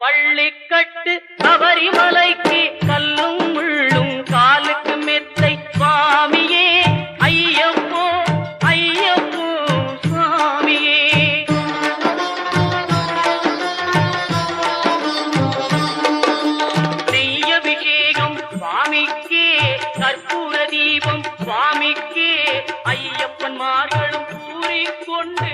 பள்ளிக்கட்டு சபரிமலைக்கு கல்லும் முள்ளும் காலுக்கு மெத்தை சுவாமியே ஐயப்போ ஐயப்போ சுவாமியே. நெய்யபிஷேகம் சுவாமிக்கே கற்பூர தீபம் சுவாமிக்கே ஐயப்பன் மார்களும் கூறிக்கொண்டு